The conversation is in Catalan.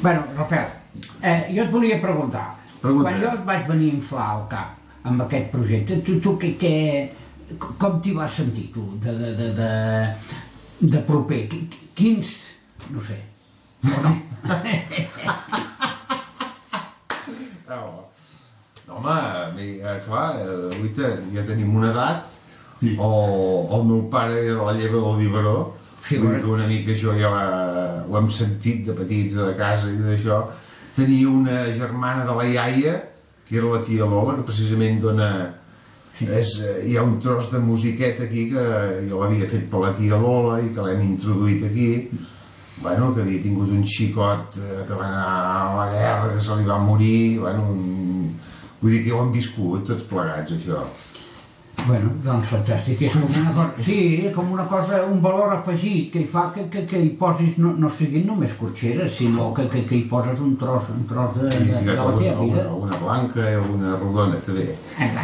Bueno, Rafael, jo et volia preguntar, quan jo et vaig venir a inflar el cap amb aquest projecte, tu com t'hi vas sentir, tu, de proper? Quins, no sé, o no? Home, clar, ja tenim una edat, el meu pare era de la lleva del biberó, una mica això ja ho hem sentit de petits de casa i d'això. Tenia una germana de la iaia, que era la tia Lola, que precisament dona... Hi ha un tros de musiqueta aquí que jo l'havia fet per la tia Lola i que l'hem introduït aquí. Bueno, que havia tingut un xicot que va anar a la guerra, que se li va morir, bueno... Vull dir que ho hem viscut tots plegats, això. Bueno, doncs fantàstic, és com una cosa, sí, com una cosa, un valor afegit que hi fa que hi posis, no siguin només corxeres, sinó que hi poses un tros de la teva vida. Alguna blanca i alguna rodona, també. Exacte.